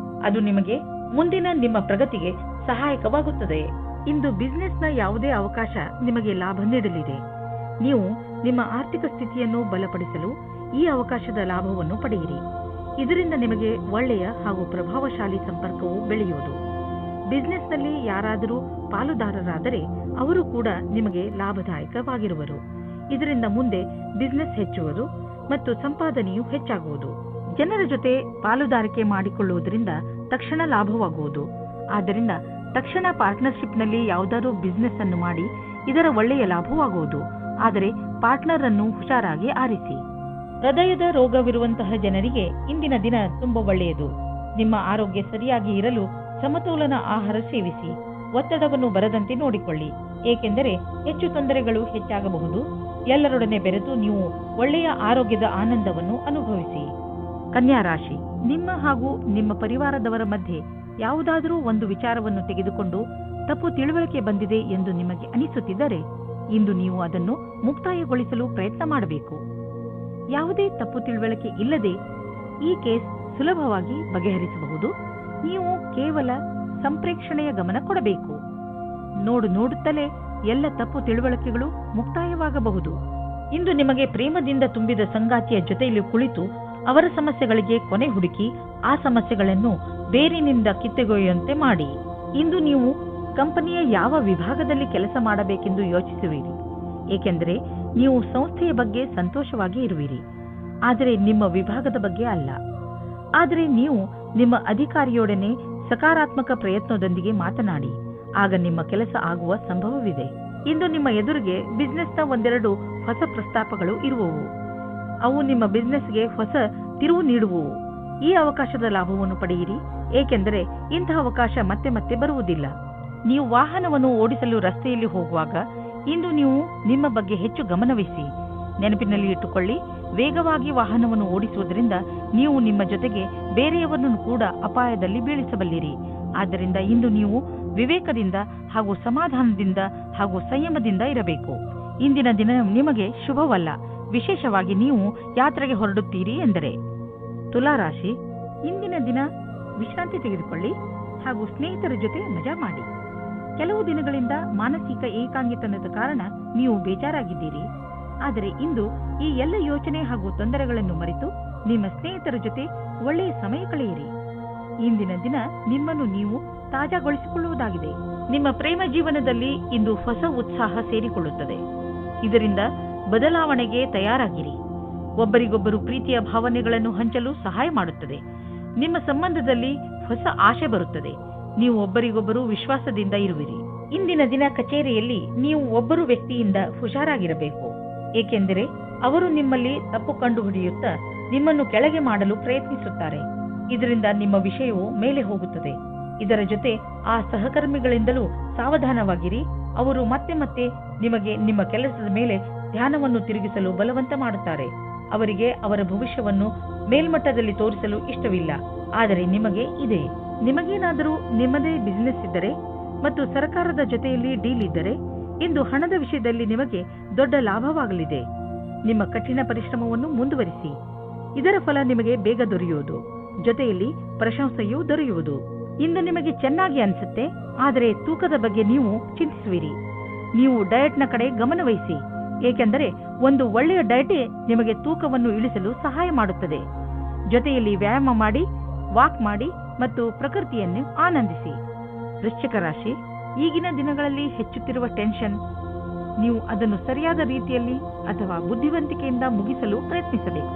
ಅದು ನಿಮಗೆ ಮುಂದಿನ ನಿಮ್ಮ ಪ್ರಗತಿಗೆ ಸಹಾಯಕವಾಗುತ್ತದೆ. ಇಂದು ಬಿಸಿನೆಸ್ನ ಯಾವುದೇ ಅವಕಾಶ ನಿಮಗೆ ಲಾಭ ನೀಡಲಿದೆ. ನೀವು ನಿಮ್ಮ ಆರ್ಥಿಕ ಸ್ಥಿತಿಯನ್ನು ಬಲಪಡಿಸಲು ಈ ಅವಕಾಶದ ಲಾಭವನ್ನು ಪಡೆಯಿರಿ. ಇದರಿಂದ ನಿಮಗೆ ಒಳ್ಳೆಯ ಹಾಗೂ ಪ್ರಭಾವಶಾಲಿ ಸಂಪರ್ಕವು ಬೆಳೆಯುವುದು. ಬಿಸಿನೆಸ್ನಲ್ಲಿ ಯಾರಾದರೂ ಪಾಲುದಾರರಾದರೆ ಅವರು ಕೂಡ ನಿಮಗೆ ಲಾಭದಾಯಕವಾಗಿರುವರು. ಇದರಿಂದ ಮುಂದೆ ಬಿಸಿನೆಸ್ ಹೆಚ್ಚುವುದು ಮತ್ತು ಸಂಪಾದನೆಯು ಹೆಚ್ಚಾಗುವುದು. ಜನರ ಜೊತೆ ಪಾಲುದಾರಿಕೆ ಮಾಡಿಕೊಳ್ಳುವುದರಿಂದ ತಕ್ಷಣ ಲಾಭವಾಗುವುದು. ಆದ್ದರಿಂದ ತಕ್ಷಣ ಪಾರ್ಟ್ನರ್ಶಿಪ್ನಲ್ಲಿ ಯಾವುದಾದ್ರೂ ಬಿಸಿನೆಸ್ ಅನ್ನು ಮಾಡಿ ಇದರ ಒಳ್ಳೆಯ ಲಾಭವಾಗುವುದು. ಆದರೆ ಪಾರ್ಟ್ನರ್ ಅನ್ನು ಹುಷಾರಾಗಿ ಆರಿಸಿ. ಹೃದಯದ ರೋಗವಿರುವಂತಹ ಜನರಿಗೆ ಇಂದಿನ ದಿನ ತುಂಬಾ ಒಳ್ಳೆಯದು. ನಿಮ್ಮ ಆರೋಗ್ಯ ಸರಿಯಾಗಿ ಇರಲು ಸಮತೋಲನ ಆಹಾರ ಸೇವಿಸಿ. ಒತ್ತಡವನ್ನು ಬರದಂತೆ ನೋಡಿಕೊಳ್ಳಿ, ಏಕೆಂದರೆ ಹೆಚ್ಚು ತೊಂದರೆಗಳು ಹೆಚ್ಚಾಗಬಹುದು. ಎಲ್ಲರೊಡನೆ ಬೆರೆತು ನೀವು ಒಳ್ಳೆಯ ಆರೋಗ್ಯದ ಆನಂದವನ್ನು ಅನುಭವಿಸಿ. ಕನ್ಯಾ ರಾಶಿ, ನಿಮ್ಮ ಹಾಗೂ ನಿಮ್ಮ ಪರಿವಾರದವರ ಮಧ್ಯೆ ಯಾವುದಾದರೂ ಒಂದು ವಿಚಾರವನ್ನು ತೆಗೆದುಕೊಂಡು ತಪ್ಪು ತಿಳುವಳಿಕೆ ಬಂದಿದೆ ಎಂದು ನಿಮಗೆ ಅನಿಸುತ್ತಿದ್ದರೆ ಇಂದು ನೀವು ಅದನ್ನು ಮುಕ್ತಾಯಗೊಳಿಸಲು ಪ್ರಯತ್ನ ಮಾಡಬೇಕು. ಯಾವುದೇ ತಪ್ಪು ತಿಳುವಳಿಕೆ ಇಲ್ಲದೆ ಈ ಕೇಸ್ ಸುಲಭವಾಗಿ ಬಗೆಹರಿಸಬಹುದು. ನೀವು ಕೇವಲ ಸಂಪ್ರೇಕ್ಷಣೆಯ ಗಮನ ಕೊಡಬೇಕು. ನೋಡುತ್ತಲೇ ಎಲ್ಲ ತಪ್ಪು ತಿಳುವಳಿಕೆಗಳು ಮುಕ್ತಾಯವಾಗಬಹುದು. ಇಂದು ನಿಮಗೆ ಪ್ರೇಮದಿಂದ ತುಂಬಿದ ಸಂಗಾತಿಯ ಜೊತೆಯಲ್ಲಿ ಕುಳಿತು ಅವರ ಸಮಸ್ಯೆಗಳಿಗೆ ಕೊನೆ ಹುಡುಕಿ ಆ ಸಮಸ್ಯೆಗಳನ್ನು ಬೇರಿನಿಂದ ಕಿತ್ತೊಗೆಯುವಂತೆ ಮಾಡಿ. ಇಂದು ನೀವು ಕಂಪನಿಯ ಯಾವ ವಿಭಾಗದಲ್ಲಿ ಕೆಲಸ ಮಾಡಬೇಕೆಂದು ಯೋಚಿಸುವಿರಿ, ಏಕೆಂದರೆ ನೀವು ಸಂಸ್ಥೆಯ ಬಗ್ಗೆ ಸಂತೋಷವಾಗಿ ಇರುವಿರಿ, ಆದರೆ ನಿಮ್ಮ ವಿಭಾಗದ ಬಗ್ಗೆ ಅಲ್ಲ. ಆದರೆ ನೀವು ನಿಮ್ಮ ಅಧಿಕಾರಿಯೊಡನೆ ಸಕಾರಾತ್ಮಕ ಪ್ರಯತ್ನದೊಂದಿಗೆ ಮಾತನಾಡಿ, ಆಗ ನಿಮ್ಮ ಕೆಲಸ ಆಗುವ ಸಂಭವವಿದೆ. ಇಂದು ನಿಮ್ಮ ಎದುರಿಗೆ ಬಿಸ್ನೆಸ್ನ ಒಂದೆರಡು ಹೊಸ ಪ್ರಸ್ತಾಪಗಳು ಇರುವವು. ಅವು ನಿಮ್ಮ ಬಿಸ್ನೆಸ್ಗೆ ಹೊಸ ತಿರುವು ನೀಡುವವು. ಈ ಅವಕಾಶದ ಲಾಭವನ್ನು ಪಡೆಯಿರಿ, ಏಕೆಂದರೆ ಇಂತಹ ಅವಕಾಶ ಮತ್ತೆ ಮತ್ತೆ ಬರುವುದಿಲ್ಲ. ನೀವು ವಾಹನವನ್ನು ಓಡಿಸಲು ರಸ್ತೆಯಲ್ಲಿ ಹೋಗುವಾಗ ಇಂದು ನೀವು ನಿಮ್ಮ ಬಗ್ಗೆ ಹೆಚ್ಚು ಗಮನವಹಿಸಿ. ನೆನಪಿನಲ್ಲಿ ಇಟ್ಟುಕೊಳ್ಳಿ, ವೇಗವಾಗಿ ವಾಹನವನ್ನು ಓಡಿಸುವುದರಿಂದ ನೀವು ನಿಮ್ಮ ಜೊತೆಗೆ ಬೇರೆಯವರನ್ನು ಕೂಡ ಅಪಾಯದಲ್ಲಿ ಬೀಳಿಸಬಲ್ಲಿರಿ. ಆದ್ದರಿಂದ ಇಂದು ನೀವು ವಿವೇಕದಿಂದ ಹಾಗೂ ಸಮಾಧಾನದಿಂದ ಹಾಗೂ ಸಂಯಮದಿಂದ ಇರಬೇಕು. ಇಂದಿನ ದಿನ ನಿಮಗೆ ಶುಭವಲ್ಲ, ವಿಶೇಷವಾಗಿ ನೀವು ಯಾತ್ರೆಗೆ ಹೊರಡುತ್ತೀರಿ ಎಂದರೆ. ತುಲಾರಾಶಿ, ಇಂದಿನ ದಿನ ವಿಶ್ರಾಂತಿ ತೆಗೆದುಕೊಳ್ಳಿ ಹಾಗೂ ಸ್ನೇಹಿತರ ಜೊತೆ ಮಜಾ ಮಾಡಿ. ಕೆಲವು ದಿನಗಳಿಂದ ಮಾನಸಿಕ ಏಕಾಂಗಿತನದ ಕಾರಣ ನೀವು ಬೇಜಾರಾಗಿದ್ದೀರಿ. ಆದರೆ ಇಂದು ಈ ಎಲ್ಲ ಯೋಚನೆ ಹಾಗೂ ತೊಂದರೆಗಳನ್ನು ಮರೆತು ನಿಮ್ಮ ಸ್ನೇಹಿತರ ಜೊತೆ ಒಳ್ಳೆಯ ಸಮಯ ಕಳೆಯಿರಿ. ಇಂದಿನ ದಿನ ನಿಮ್ಮನ್ನು ನೀವು ತಾಜಾಗೊಳಿಸಿಕೊಳ್ಳುವುದಾಗಿದೆ. ನಿಮ್ಮ ಪ್ರೇಮ ಜೀವನದಲ್ಲಿ ಇಂದು ಹೊಸ ಉತ್ಸಾಹ ಸೇರಿಕೊಳ್ಳುತ್ತದೆ. ಇದರಿಂದ ಬದಲಾವಣೆಗೆ ತಯಾರಾಗಿರಿ. ಒಬ್ಬರಿಗೊಬ್ಬರು ಪ್ರೀತಿಯ ಭಾವನೆಗಳನ್ನು ಹಂಚಲು ಸಹಾಯ ಮಾಡುತ್ತದೆ. ನಿಮ್ಮ ಸಂಬಂಧದಲ್ಲಿ ಹೊಸ ಆಶೆ ಬರುತ್ತದೆ. ನೀವು ಒಬ್ಬರಿಗೊಬ್ಬರು ವಿಶ್ವಾಸದಿಂದ ಇರುವಿರಿ. ಇಂದಿನ ದಿನ ಕಚೇರಿಯಲ್ಲಿ ನೀವು ಒಬ್ಬರು ವ್ಯಕ್ತಿಯಿಂದ ಹುಷಾರಾಗಿರಬೇಕು, ಏಕೆಂದರೆ ಅವರು ನಿಮ್ಮಲ್ಲಿ ತಪ್ಪು ಕಂಡುಹಿಡಿಯುತ್ತಾ ನಿಮ್ಮನ್ನು ಕೆಳಗೆ ಮಾಡಲು ಪ್ರಯತ್ನಿಸುತ್ತಾರೆ. ಇದರಿಂದ ನಿಮ್ಮ ವಿಷಯವು ಮೇಲೆ ಹೋಗುತ್ತದೆ. ಇದರ ಜೊತೆ ಆ ಸಹಕರ್ಮಿಗಳಿಂದಲೂ ಸಾವಧಾನವಾಗಿರಿ. ಅವರು ಮತ್ತೆ ಮತ್ತೆ ನಿಮಗೆ ನಿಮ್ಮ ಕೆಲಸದ ಮೇಲೆ ಧ್ಯಾನವನ್ನು ತಿರುಗಿಸಲು ಬಲವಂತ ಮಾಡುತ್ತಾರೆ. ಅವರಿಗೆ ಅವರ ಭವಿಷ್ಯವನ್ನು ಮೇಲ್ಮಟ್ಟದಲ್ಲಿ ತೋರಿಸಲು ಇಷ್ಟವಿಲ್ಲ, ಆದರೆ ನಿಮಗೆ ಇದೆ. ನಿಮಗೇನಾದರೂ ನಿಮ್ಮದೇ ಬಿಸಿನೆಸ್ ಇದ್ದರೆ ಮತ್ತು ಸರ್ಕಾರದ ಜೊತೆಯಲ್ಲಿ ಡೀಲ್ ಇದ್ದರೆ ಇಂದು ಹಣದ ವಿಷಯದಲ್ಲಿ ನಿಮಗೆ ದೊಡ್ಡ ಲಾಭವಾಗಲಿದೆ. ನಿಮ್ಮ ಕಠಿಣ ಪರಿಶ್ರಮವನ್ನು ಮುಂದುವರಿಸಿ. ಇದರ ಫಲ ನಿಮಗೆ ಬೇಗ ದೊರೆಯುವುದು, ಜೊತೆಯಲ್ಲಿ ಪ್ರಶಂಸೆಯೂ ದೊರೆಯುವುದು. ಇಂದು ನಿಮಗೆ ಚೆನ್ನಾಗಿ ಅನಿಸುತ್ತೆ, ಆದರೆ ತೂಕದ ಬಗ್ಗೆ ನೀವು ಚಿಂತಿಸುವಿರಿ. ನೀವು ಡಯಟ್ನ ಕಡೆ ಗಮನವಹಿಸಿ, ಏಕೆಂದರೆ ಒಂದು ಒಳ್ಳೆಯ ಡಯಟೇ ನಿಮಗೆ ತೂಕವನ್ನು ಇಳಿಸಲು ಸಹಾಯ ಮಾಡುತ್ತದೆ. ಜೊತೆಯಲ್ಲಿ ವ್ಯಾಯಾಮ ಮಾಡಿ, ವಾಕ್ ಮಾಡಿ ಮತ್ತು ಪ್ರಕೃತಿಯನ್ನು ಆನಂದಿಸಿ. ವೃಶ್ಚಿಕ ರಾಶಿ, ಈಗಿನ ದಿನಗಳಲ್ಲಿ ಹೆಚ್ಚುತ್ತಿರುವ ಟೆನ್ಷನ್, ನೀವು ಅದನ್ನು ಸರಿಯಾದ ರೀತಿಯಲ್ಲಿ ಅಥವಾ ಬುದ್ಧಿವಂತಿಕೆಯಿಂದ ಮುಗಿಸಲು ಪ್ರಯತ್ನಿಸಬೇಕು.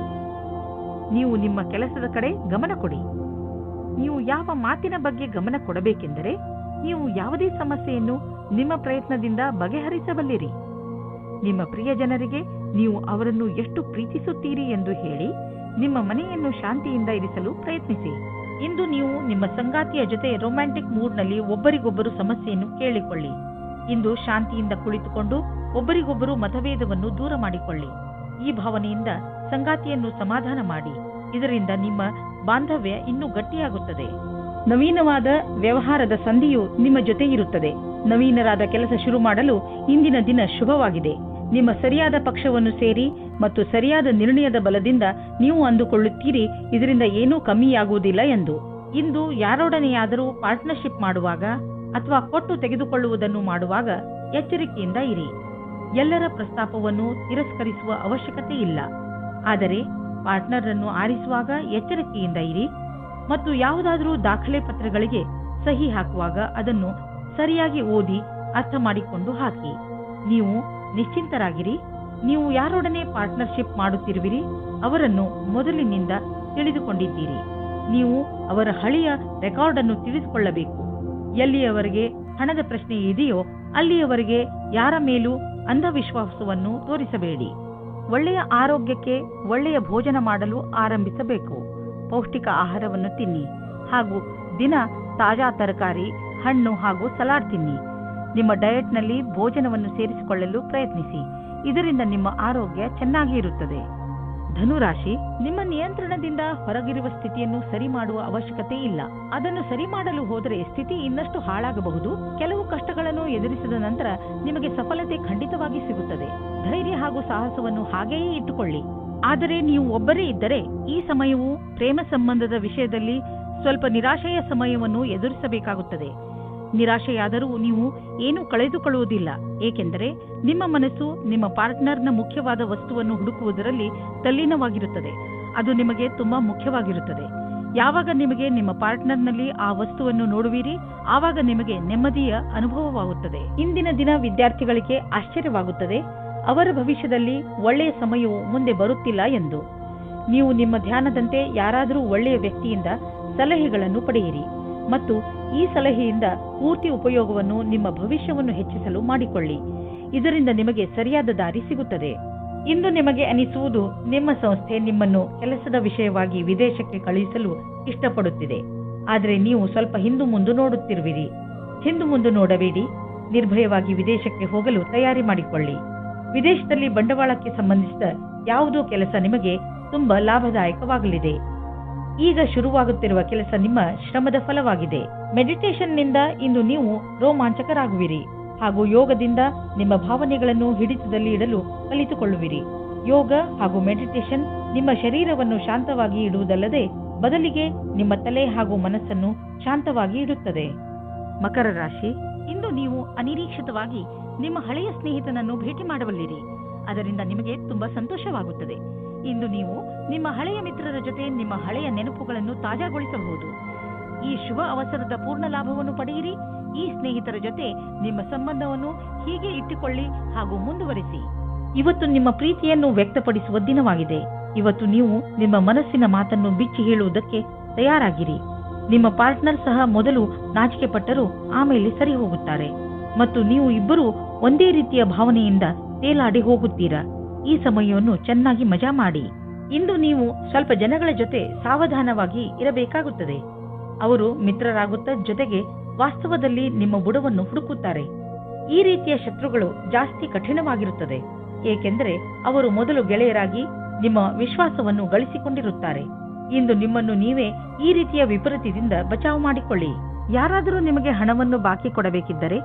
ನೀವು ನಿಮ್ಮ ಕೆಲಸದ ಕಡೆ ಗಮನ ಕೊಡಿ. ನೀವು ಯಾವ ಮಾತಿನ ಬಗ್ಗೆ ಗಮನ ಕೊಡಬೇಕೆಂದರೆ, ನೀವು ಯಾವುದೇ ಸಮಸ್ಯೆಯನ್ನು ನಿಮ್ಮ ಪ್ರಯತ್ನದಿಂದ ಬಗೆಹರಿಸಬಲ್ಲಿರಿ. ನಿಮ್ಮ ಪ್ರಿಯ ಜನರಿಗೆ ನೀವು ಅವರನ್ನು ಎಷ್ಟು ಪ್ರೀತಿಸುತ್ತೀರಿ ಎಂದು ಹೇಳಿ ನಿಮ್ಮ ಮನೆಯನ್ನು ಶಾಂತಿಯಿಂದ ಇರಿಸಲು ಪ್ರಯತ್ನಿಸಿ. ಇಂದು ನೀವು ನಿಮ್ಮ ಸಂಗಾತಿಯ ಜೊತೆ ರೊಮ್ಯಾಂಟಿಕ್ ಮೂಡ್ನಲ್ಲಿ ಒಬ್ಬರಿಗೊಬ್ಬರು ಸಮಸ್ಯೆಯನ್ನು ಕೇಳಿಕೊಳ್ಳಿ. ಇಂದು ಶಾಂತಿಯಿಂದ ಕುಳಿತುಕೊಂಡು ಒಬ್ಬರಿಗೊಬ್ಬರು ಮತಭೇದವನ್ನು ದೂರ ಮಾಡಿಕೊಳ್ಳಿ. ಈ ಭಾವನೆಯಿಂದ ಸಂಗಾತಿಯನ್ನು ಸಮಾಧಾನ ಮಾಡಿ. ಇದರಿಂದ ನಿಮ್ಮ ಬಾಂಧವ್ಯ ಇನ್ನೂ ಗಟ್ಟಿಯಾಗುತ್ತದೆ. ನವೀನವಾದ ವ್ಯವಹಾರದ ಸಂಧಿಯು ನಿಮ್ಮ ಜೊತೆ ಇರುತ್ತದೆ. ನವೀನರಾದ ಕೆಲಸ ಶುರು ಮಾಡಲು ಇಂದಿನ ದಿನ ಶುಭವಾಗಿದೆ. ನಿಮ್ಮ ಸರಿಯಾದ ಪಕ್ಷವನ್ನು ಸೇರಿ ಮತ್ತು ಸರಿಯಾದ ನಿರ್ಣಯದ ಬಲದಿಂದ ನೀವು ಅಂದುಕೊಳ್ಳುತ್ತೀರಿ ಇದರಿಂದ ಏನೂ ಕಮ್ಮಿಯಾಗುವುದಿಲ್ಲ ಎಂದು. ಇಂದು ಯಾರೊಡನೆಯಾದರೂ ಪಾರ್ಟ್ನರ್ಶಿಪ್ ಮಾಡುವಾಗ ಅಥವಾ ಕೊಟ್ಟು ತೆಗೆದುಕೊಳ್ಳುವುದನ್ನು ಮಾಡುವಾಗ ಎಚ್ಚರಿಕೆಯಿಂದ ಇರಿ. ಎಲ್ಲರ ಪ್ರಸ್ತಾಪವನ್ನು ತಿರಸ್ಕರಿಸುವ ಅವಶ್ಯಕತೆ ಇಲ್ಲ, ಆದರೆ ಪಾರ್ಟ್ನರ್ ಅನ್ನು ಆರಿಸುವಾಗ ಎಚ್ಚರಿಕೆಯಿಂದ ಇರಿ ಮತ್ತು ಯಾವುದಾದರೂ ದಾಖಲೆ ಪತ್ರಗಳಿಗೆ ಸಹಿ ಹಾಕುವಾಗ ಅದನ್ನು ಸರಿಯಾಗಿ ಓದಿ ಅರ್ಥ ಮಾಡಿಕೊಂಡು ಹಾಕಿ. ನೀವು ನಿಶ್ಚಿಂತರಾಗಿರಿ. ನೀವು ಯಾರೊಡನೆ ಪಾರ್ಟ್ನರ್ಶಿಪ್ ಮಾಡುತ್ತಿರುವಿರಿ ಅವರನ್ನು ಮೊದಲಿನಿಂದ ತಿಳಿದುಕೊಂಡಿದ್ದೀರಿ. ನೀವು ಅವರ ಹಳೆಯ ರೆಕಾರ್ಡ್ ಅನ್ನು ತಿಳಿದುಕೊಳ್ಳಬೇಕು. ಎಲ್ಲಿಯವರೆಗೆ ಹಣದ ಪ್ರಶ್ನೆ ಇದೆಯೋ ಅಲ್ಲಿಯವರೆಗೆ ಯಾರ ಮೇಲೂ ಅಂಧವಿಶ್ವಾಸವನ್ನು ತೋರಿಸಬೇಡಿ. ಒಳ್ಳೆಯ ಆರೋಗ್ಯಕ್ಕೆ ಒಳ್ಳೆಯ ಭೋಜನ ಮಾಡಲು ಆರಂಭಿಸಬೇಕು. ಪೌಷ್ಟಿಕ ಆಹಾರವನ್ನು ತಿನ್ನಿ ಹಾಗೂ ದಿನ ತಾಜಾ ತರಕಾರಿ, ಹಣ್ಣು ಹಾಗೂ ಸಲಾಡ್ ತಿನ್ನಿ. ನಿಮ್ಮ ಡಯಟ್ನಲ್ಲಿ ಭೋಜನವನ್ನು ಸೇರಿಸಿಕೊಳ್ಳಲು ಪ್ರಯತ್ನಿಸಿ. ಇದರಿಂದ ನಿಮ್ಮ ಆರೋಗ್ಯ ಚೆನ್ನಾಗಿ ಇರುತ್ತದೆ. ಧನುರಾಶಿ, ನಿಮ್ಮ ನಿಯಂತ್ರಣದಿಂದ ಹೊರಗಿರುವ ಸ್ಥಿತಿಯನ್ನು ಸರಿ ಮಾಡುವ ಅವಶ್ಯಕತೆ ಇಲ್ಲ. ಅದನ್ನು ಸರಿ ಮಾಡಲು ಹೋದರೆ ಸ್ಥಿತಿ ಇನ್ನಷ್ಟು ಹಾಳಾಗಬಹುದು. ಕೆಲವು ಕಷ್ಟಗಳನ್ನು ಎದುರಿಸಿದ ನಂತರ ನಿಮಗೆ ಸಫಲತೆ ಖಂಡಿತವಾಗಿ ಸಿಗುತ್ತದೆ. ಧೈರ್ಯ ಹಾಗೂ ಸಾಹಸವನ್ನು ಹಾಗೆಯೇ ಇಟ್ಟುಕೊಳ್ಳಿ. ಆದರೆ ನೀವು ಒಬ್ಬರೇ ಇದ್ದರೆ ಈ ಸಮಯವು ಪ್ರೇಮ ಸಂಬಂಧದ ವಿಷಯದಲ್ಲಿ ಸ್ವಲ್ಪ ನಿರಾಶೆಯ ಸಮಯವನ್ನು ಎದುರಿಸಬೇಕಾಗುತ್ತದೆ. ನಿರಾಶೆಯಾದರೂ ನೀವು ಏನೂ ಕಳೆದುಕೊಳ್ಳುವುದಿಲ್ಲ, ಏಕೆಂದರೆ ನಿಮ್ಮ ಮನಸ್ಸು ನಿಮ್ಮ ಪಾರ್ಟ್ನರ್ನ ಮುಖ್ಯವಾದ ವಸ್ತುವನ್ನು ಹುಡುಕುವುದರಲ್ಲಿ ತಲ್ಲೀನವಾಗಿರುತ್ತದೆ. ಅದು ನಿಮಗೆ ತುಂಬಾ ಮುಖ್ಯವಾಗಿರುತ್ತದೆ. ಯಾವಾಗ ನಿಮಗೆ ನಿಮ್ಮ ಪಾರ್ಟ್ನರ್ನಲ್ಲಿ ಆ ವಸ್ತುವನ್ನು ನೋಡುವಿರಿ, ಆವಾಗ ನಿಮಗೆ ನೆಮ್ಮದಿಯ ಅನುಭವವಾಗುತ್ತದೆ. ಇಂದಿನ ದಿನ ವಿದ್ಯಾರ್ಥಿಗಳಿಗೆ ಆಶ್ಚರ್ಯವಾಗುತ್ತದೆ ಅವರ ಭವಿಷ್ಯದಲ್ಲಿ ಒಳ್ಳೆಯ ಸಮಯವು ಮುಂದೆ ಬರುತ್ತಿಲ್ಲ ಎಂದು. ನೀವು ನಿಮ್ಮ ಧ್ಯಾನದಂತೆ ಯಾರಾದರೂ ಒಳ್ಳೆಯ ವ್ಯಕ್ತಿಯಿಂದ ಸಲಹೆಗಳನ್ನು ಪಡೆಯಿರಿ ಮತ್ತು ಈ ಸಲಹೆಯಿಂದ ಪೂರ್ತಿ ಉಪಯೋಗವನ್ನು ನಿಮ್ಮ ಭವಿಷ್ಯವನ್ನು ಹೆಚ್ಚಿಸಲು ಮಾಡಿಕೊಳ್ಳಿ. ಇದರಿಂದ ನಿಮಗೆ ಸರಿಯಾದ ದಾರಿ ಸಿಗುತ್ತದೆ. ಇಂದು ನಿಮಗೆ ಅನಿಸುವುದು ನಿಮ್ಮ ಸಂಸ್ಥೆ ನಿಮ್ಮನ್ನು ಕೆಲಸದ ವಿಷಯವಾಗಿ ವಿದೇಶಕ್ಕೆ ಕಳುಹಿಸಲು ಇಷ್ಟಪಡುತ್ತಿದೆ. ಆದರೆ ನೀವು ಸ್ವಲ್ಪ ಹಿಂದು ಮುಂದು ನೋಡುತ್ತಿರುವಿರಿ. ಹಿಂದು ಮುಂದು ನೋಡಬೇಡಿ, ನಿರ್ಭಯವಾಗಿ ವಿದೇಶಕ್ಕೆ ಹೋಗಲು ತಯಾರಿ ಮಾಡಿಕೊಳ್ಳಿ. ವಿದೇಶದಲ್ಲಿ ಬಂಡವಾಳಕ್ಕೆ ಸಂಬಂಧಿಸಿದ ಯಾವುದೋ ಕೆಲಸ ನಿಮಗೆ ತುಂಬಾ ಲಾಭದಾಯಕವಾಗಲಿದೆ. ಈಗ ಶುರುವಾಗುತ್ತಿರುವ ಕೆಲಸ ನಿಮ್ಮ ಶ್ರಮದ ಫಲವಾಗಿದೆ. ಮೆಡಿಟೇಷನ್ನಿಂದ ಇಂದು ನೀವು ರೋಮಾಂಚಕರಾಗುವಿರಿ ಹಾಗೂ ಯೋಗದಿಂದ ನಿಮ್ಮ ಭಾವನೆಗಳನ್ನು ಹಿಡಿತದಲ್ಲಿ ಇಡಲು ಕಲಿತುಕೊಳ್ಳುವಿರಿ. ಯೋಗ ಹಾಗೂ ಮೆಡಿಟೇಷನ್ ನಿಮ್ಮ ಶರೀರವನ್ನು ಶಾಂತವಾಗಿ ಇಡುವುದಲ್ಲದೆ ಬದಲಿಗೆ ನಿಮ್ಮ ತಲೆ ಹಾಗೂ ಮನಸ್ಸನ್ನು ಶಾಂತವಾಗಿ ಇಡುತ್ತದೆ. ಮಕರ ರಾಶಿ, ಇಂದು ನೀವು ಅನಿರೀಕ್ಷಿತವಾಗಿ ನಿಮ್ಮ ಹಳೆಯ ಸ್ನೇಹಿತನನ್ನು ಭೇಟಿ ಮಾಡಬಲ್ಲಿರಿ. ಅದರಿಂದ ನಿಮಗೆ ತುಂಬಾ ಸಂತೋಷವಾಗುತ್ತದೆ. ಇಂದು ನೀವು ನಿಮ್ಮ ಹಳೆಯ ಮಿತ್ರರ ಜೊತೆ ನಿಮ್ಮ ಹಳೆಯ ನೆನಪುಗಳನ್ನು ತಾಜಾಗೊಳಿಸಬಹುದು. ಈ ಶುಭ ಅವಸರದ ಪೂರ್ಣ ಲಾಭವನ್ನು ಪಡೆಯಿರಿ. ಈ ಸ್ನೇಹಿತರ ಜೊತೆ ನಿಮ್ಮ ಸಂಬಂಧವನ್ನು ಹೀಗೆ ಇಟ್ಟುಕೊಳ್ಳಿ ಹಾಗೂ ಮುಂದುವರಿಸಿ. ಇವತ್ತು ನಿಮ್ಮ ಪ್ರೀತಿಯನ್ನು ವ್ಯಕ್ತಪಡಿಸುವ ದಿನವಾಗಿದೆ. ಇವತ್ತು ನೀವು ನಿಮ್ಮ ಮನಸ್ಸಿನ ಮಾತನ್ನು ಬಿಚ್ಚಿ ಹೇಳುವುದಕ್ಕೆ ತಯಾರಾಗಿರಿ. ನಿಮ್ಮ ಪಾರ್ಟ್ನರ್ ಸಹ ಮೊದಲು ನಾಚಿಕೆ ಪಟ್ಟರೂ ಆಮೇಲೆ ಸರಿ ಹೋಗುತ್ತಾರೆ ಮತ್ತು ನೀವು ಇಬ್ಬರೂ ಒಂದೇ ರೀತಿಯ ಭಾವನೆಯಿಂದ ತೇಲಾಡಿ ಹೋಗುತ್ತೀರಾ. ಈ ಸಮಯವನ್ನು ಚೆನ್ನಾಗಿ ಮಜಾ ಮಾಡಿ. ಇಂದು ನೀವು ಸ್ವಲ್ಪ ಜನಗಳ ಜೊತೆ ಸಾವಧಾನವಾಗಿ ಇರಬೇಕಾಗುತ್ತದೆ. ಅವರು ಮಿತ್ರರಾಗುತ್ತಾ ಜೊತೆಗೆ ವಾಸ್ತವದಲ್ಲಿ ನಿಮ್ಮ ಬುಡವನ್ನು ಹುಡುಕುತ್ತಾರೆ. ಈ ರೀತಿಯ ಶತ್ರುಗಳು ಜಾಸ್ತಿ ಕಠಿಣವಾಗಿರುತ್ತದೆ, ಏಕೆಂದರೆ ಅವರು ಮೊದಲು ಗೆಳೆಯರಾಗಿ ನಿಮ್ಮ ವಿಶ್ವಾಸವನ್ನು ಗಳಿಸಿಕೊಂಡಿರುತ್ತಾರೆ. ಇಂದು ನಿಮ್ಮನ್ನು ನೀವೇ ಈ ರೀತಿಯ ವಿಪರೀತದಿಂದ ಬಚಾವ್ ಮಾಡಿಕೊಳ್ಳಿ. ಯಾರಾದರೂ ನಿಮಗೆ ಹಣವನ್ನು ಬಾಕಿ ಕೊಡಬೇಕಿದ್ದರೆ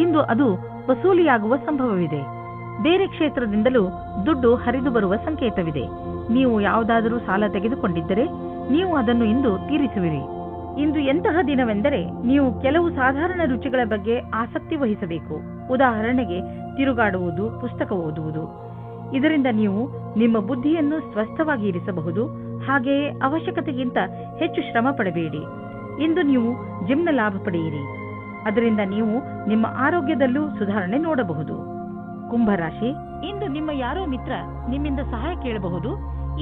ಇಂದು ಅದು ವಸೂಲಿಯಾಗುವ ಸಂಭವವಿದೆ. ಬೇರೆ ಕ್ಷೇತ್ರದಿಂದಲೂ ದುಡ್ಡು ಹರಿದು ಬರುವ ಸಂಕೇತವಿದೆ. ನೀವು ಯಾವುದಾದರೂ ಸಾಲ ತೆಗೆದುಕೊಂಡಿದ್ದರೆ ನೀವು ಅದನ್ನು ಇಂದು ತೀರಿಸುವಿರಿ. ಇಂದು ಎಂತಹ ದಿನವೆಂದರೆ ನೀವು ಕೆಲವು ಸಾಧಾರಣ ರುಚಿಗಳ ಬಗ್ಗೆ ಆಸಕ್ತಿ ವಹಿಸಬೇಕು. ಉದಾಹರಣೆಗೆ ತಿರುಗಾಡುವುದು, ಪುಸ್ತಕ ಓದುವುದು. ಇದರಿಂದ ನೀವು ನಿಮ್ಮ ಬುದ್ಧಿಯನ್ನು ಸ್ವಸ್ಥವಾಗಿ ಇರಿಸಬಹುದು. ಹಾಗೆಯೇ ಅವಶ್ಯಕತೆಗಿಂತ ಹೆಚ್ಚು ಶ್ರಮ ಪಡಬೇಡಿ. ಇಂದು ನೀವು ಜಿಮ್ನ ಲಾಭ ಪಡೆಯಿರಿ. ಅದರಿಂದ ನೀವು ನಿಮ್ಮ ಆರೋಗ್ಯದಲ್ಲೂ ಸುಧಾರಣೆ ನೋಡಬಹುದು. ಕುಂಭರಾಶಿ, ಇಂದು ನಿಮ್ಮ ಯಾರೋ ಮಿತ್ರ ನಿಮ್ಮಿಂದ ಸಹಾಯ ಕೇಳಬಹುದು.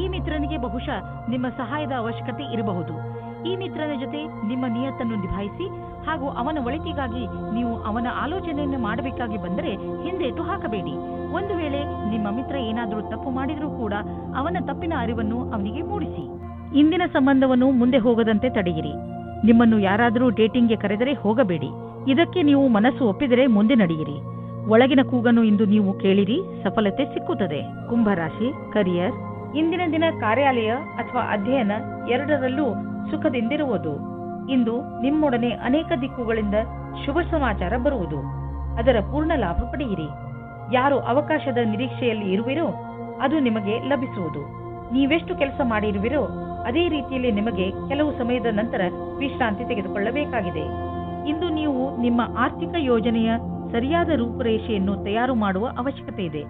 ಈ ಮಿತ್ರನಿಗೆ ಬಹುಶಃ ನಿಮ್ಮ ಸಹಾಯದ ಅವಶ್ಯಕತೆ ಇರಬಹುದು. ಈ ಮಿತ್ರನ ಜೊತೆ ನಿಮ್ಮ ನಿಯತ್ತನ್ನು ನಿಭಾಯಿಸಿ ಹಾಗೂ ಅವನ ಒಳಿತಿಗಾಗಿ ನೀವು ಅವನ ಆಲೋಚನೆಯನ್ನು ಮಾಡಬೇಕಾಗಿ ಬಂದರೆ ಹಿಂದೇಟು ಹಾಕಬೇಡಿ. ಒಂದು ವೇಳೆ ನಿಮ್ಮ ಮಿತ್ರ ಏನಾದರೂ ತಪ್ಪು ಮಾಡಿದರೂ ಕೂಡ ಅವನ ತಪ್ಪಿನ ಅರಿವನ್ನು ಅವನಿಗೆ ಮೂಡಿಸಿ. ಇಂದಿನ ಸಂಬಂಧವನ್ನು ಮುಂದೆ ಹೋಗದಂತೆ ತಡೆಯಿರಿ. ನಿಮ್ಮನ್ನು ಯಾರಾದರೂ ಡೇಟಿಂಗ್ಗೆ ಕರೆದರೆ ಹೋಗಬೇಡಿ. ಇದಕ್ಕೆ ನೀವು ಮನಸ್ಸು ಒಪ್ಪಿದರೆ ಮುಂದೆ ನಡೆಯಿರಿ. ಒಳಗಿನ ಕೂಗನ್ನು ಇಂದು ನೀವು ಕೇಳಿರಿ, ಸಫಲತೆ ಸಿಕ್ಕುತ್ತದೆ. ಕುಂಭರಾಶಿ, ಕರಿಯರ್. ಇಂದಿನ ದಿನ ಕಾರ್ಯಾಲಯ ಅಥವಾ ಅಧ್ಯಯನ ಎರಡರಲ್ಲೂ ಸುಖದಿಂದಿರುವುದು. ಇಂದು ನಿಮ್ಮೊಡನೆ ಅನೇಕ ದಿಕ್ಕುಗಳಿಂದ ಶುಭ ಸಮಾಚಾರ ಬರುವುದು. ಅದರ ಪೂರ್ಣ ಲಾಭ ಪಡೆಯಿರಿ. ಯಾರು ಅವಕಾಶದ ನಿರೀಕ್ಷೆಯಲ್ಲಿ ಇರುವಿರೋ ಅದು ನಿಮಗೆ ಲಭಿಸುವುದು. ನೀವೆಷ್ಟು ಕೆಲಸ ಮಾಡಿರುವಿರೋ ಅದೇ ರೀತಿಯಲ್ಲಿ ನಿಮಗೆ ಕೆಲವು ಸಮಯದ ನಂತರ ವಿಶ್ರಾಂತಿ ತೆಗೆದುಕೊಳ್ಳಬೇಕಾಗಿದೆ. ಇಂದು ನೀವು ನಿಮ್ಮ ಆರ್ಥಿಕ ಯೋಜನೆಯ ಸರಿಯಾದ ರೂಪುರೇಷೆಯನ್ನು ತಯಾರು ಮಾಡುವ ಅವಶ್ಯಕತೆ ಇದೆ.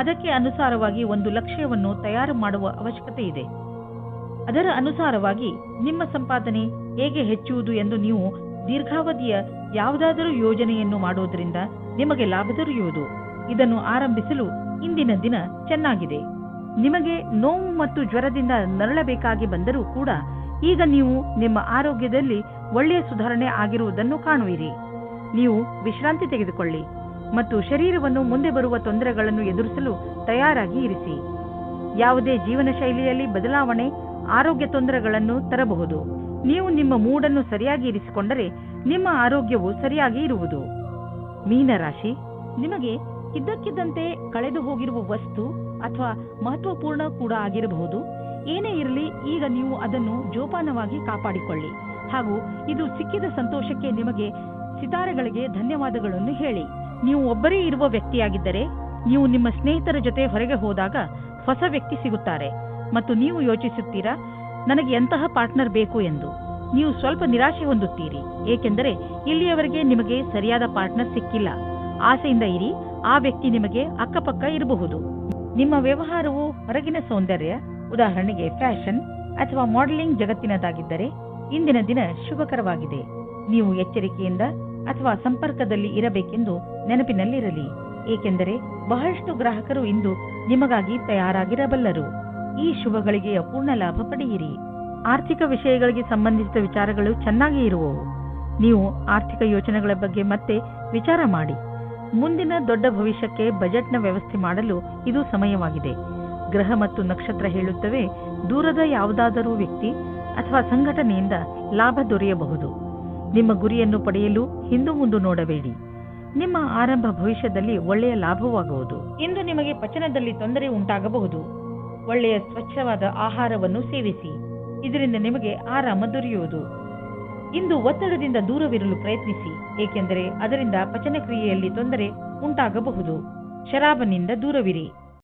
ಅದಕ್ಕೆ ಅನುಸಾರವಾಗಿ ಒಂದು ಲಕ್ಷ್ಯವನ್ನು ತಯಾರು ಮಾಡುವ ಅವಶ್ಯಕತೆ ಇದೆ. ಅದರ ಅನುಸಾರವಾಗಿ ನಿಮ್ಮ ಸಂಪಾದನೆ ಹೇಗೆ ಹೆಚ್ಚುವುದು ಎಂದು ನೀವು ದೀರ್ಘಾವಧಿಯ ಯಾವುದಾದರೂ ಯೋಜನೆಯನ್ನು ಮಾಡುವುದರಿಂದ ನಿಮಗೆ ಲಾಭ ದೊರೆಯುವುದು. ಇದನ್ನು ಆರಂಭಿಸಲು ಇಂದಿನ ದಿನ ಚೆನ್ನಾಗಿದೆ. ನಿಮಗೆ ನೋವು ಮತ್ತು ಜ್ವರದಿಂದ ನರಳಬೇಕಾಗಿ ಬಂದರೂ ಕೂಡ ಈಗ ನೀವು ನಿಮ್ಮ ಆರೋಗ್ಯದಲ್ಲಿ ಒಳ್ಳೆಯ ಸುಧಾರಣೆ ಆಗಿರುವುದನ್ನು ಕಾಣುವಿರಿ. ನೀವು ವಿಶ್ರಾಂತಿ ತೆಗೆದುಕೊಳ್ಳಿ ಮತ್ತು ಶರೀರವನ್ನು ಮುಂದೆ ಬರುವ ತೊಂದರೆಗಳನ್ನು ಎದುರಿಸಲು ತಯಾರಾಗಿ ಇರಿಸಿ. ಯಾವುದೇ ಜೀವನ ಶೈಲಿಯಲ್ಲಿ ಬದಲಾವಣೆ ಆರೋಗ್ಯ ತೊಂದರೆಗಳನ್ನು ತರಬಹುದು. ನೀವು ನಿಮ್ಮ ಮೂಡನ್ನು ಸರಿಯಾಗಿ ಇರಿಸಿಕೊಂಡರೆ ನಿಮ್ಮ ಆರೋಗ್ಯವು ಸರಿಯಾಗಿ ಇರುವುದು. ಮೀನರಾಶಿ, ನಿಮಗೆ ಇದ್ದಕ್ಕಿದ್ದಂತೆ ಕಳೆದು ಹೋಗಿರುವ ವಸ್ತು ಅಥವಾ ಮಹತ್ವಪೂರ್ಣ ಕೂಡ ಆಗಿರಬಹುದು. ಏನೇ ಇರಲಿ, ಈಗ ನೀವು ಅದನ್ನು ಜೋಪಾನವಾಗಿ ಕಾಪಾಡಿಕೊಳ್ಳಿ ಹಾಗೂ ಇದು ಸಿಕ್ಕಿದ ಸಂತೋಷಕ್ಕೆ ನಿಮಗೆ ಸಿತಾರೆಗಳಿಗೆ ಧನ್ಯವಾದಗಳನ್ನು ಹೇಳಿ. ನೀವು ಒಬ್ಬರೇ ಇರುವ ವ್ಯಕ್ತಿಯಾಗಿದ್ದರೆ ನೀವು ನಿಮ್ಮ ಸ್ನೇಹಿತರ ಜೊತೆ ಹೊರಗೆ ಹೋದಾಗ ಹೊಸ ವ್ಯಕ್ತಿ ಸಿಗುತ್ತಾರೆ ಮತ್ತು ನೀವು ಯೋಚಿಸುತ್ತೀರಾ, ನನಗೆ ಎಂತಹ ಪಾರ್ಟ್ನರ್ ಬೇಕು ಎಂದು. ನೀವು ಸ್ವಲ್ಪ ನಿರಾಶೆ ಹೊಂದುತ್ತೀರಿ, ಏಕೆಂದರೆ ಇಲ್ಲಿಯವರೆಗೆ ನಿಮಗೆ ಸರಿಯಾದ ಪಾರ್ಟ್ನರ್ ಸಿಕ್ಕಿಲ್ಲ. ಆಸೆಯಿಂದ ಇರಿ, ಆ ವ್ಯಕ್ತಿ ನಿಮಗೆ ಅಕ್ಕಪಕ್ಕ ಇರಬಹುದು. ನಿಮ್ಮ ವ್ಯವಹಾರವು ಹೊರಗಿನ ಸೌಂದರ್ಯ, ಉದಾಹರಣೆಗೆ ಫ್ಯಾಷನ್, ಅಥವಾ ಮಾಡೆಲಿಂಗ್ ಜಗತ್ತಿನದಾಗಿದ್ದರೆ ಇಂದಿನ ದಿನ ಶುಭಕರವಾಗಿದೆ. ನೀವು ಎಚ್ಚರಿಕೆಯಿಂದ ಅಥವಾ ಸಂಪರ್ಕದಲ್ಲಿ ಇರಬೇಕೆಂದು ನೆನಪಿನಲ್ಲಿರಲಿ, ಏಕೆಂದರೆ ಬಹಳಷ್ಟು ಗ್ರಾಹಕರು ಇಂದು ನಿಮಗಾಗಿ ತಯಾರಾಗಿರಬಲ್ಲರು. ಈ ಶುಭ ಗಳಿಗೆಯ ಪೂರ್ಣ ಲಾಭ ಪಡೆಯಿರಿ. ಆರ್ಥಿಕ ವಿಷಯಗಳಿಗೆ ಸಂಬಂಧಿಸಿದ ವಿಚಾರಗಳು ಚೆನ್ನಾಗಿ ಇರುವವು. ನೀವು ಆರ್ಥಿಕ ಯೋಜನೆಗಳ ಬಗ್ಗೆ ಮತ್ತೆ ವಿಚಾರ ಮಾಡಿ. ಮುಂದಿನ ದೊಡ್ಡ ಭವಿಷ್ಯಕ್ಕೆ ಬಜೆಟ್ನ ವ್ಯವಸ್ಥೆ ಮಾಡಲು ಇದು ಸಮಯವಾಗಿದೆ. ಗ್ರಹ ಮತ್ತು ನಕ್ಷತ್ರ ಹೇಳುತ್ತವೆ, ದೂರದ ಯಾವುದಾದರೂ ವ್ಯಕ್ತಿ ಅಥವಾ ಸಂಘಟನೆಯಿಂದ ಲಾಭ ದೊರೆಯಬಹುದು. ನಿಮ್ಮ ಗುರಿಯನ್ನು ಪಡೆಯಲು ಹಿಂದು ಮುಂದು ನೋಡಬೇಡಿ. ನಿಮ್ಮ ಆರಂಭ ಭವಿಷ್ಯದಲ್ಲಿ ಒಳ್ಳೆಯ ಲಾಭವಾಗುವುದು. ಇಂದು ನಿಮಗೆ ಪಚನದಲ್ಲಿ ತೊಂದರೆ ಉಂಟಾಗಬಹುದು. ಒಳ್ಳೆಯ ಸ್ವಚ್ಛವಾದ ಆಹಾರವನ್ನು ಸೇವಿಸಿ, ಇದರಿಂದ ನಿಮಗೆ ಆರಾಮ ದೊರೆಯುವುದು. ಇಂದು ಒತ್ತಡದಿಂದ ದೂರವಿರಲು ಪ್ರಯತ್ನಿಸಿ, ಏಕೆಂದರೆ ಅದರಿಂದ ಪಚನ ಕ್ರಿಯೆಯಲ್ಲಿ ತೊಂದರೆ ಉಂಟಾಗಬಹುದು. ಶರಾಬನಿಂದ ದೂರವಿರಿ.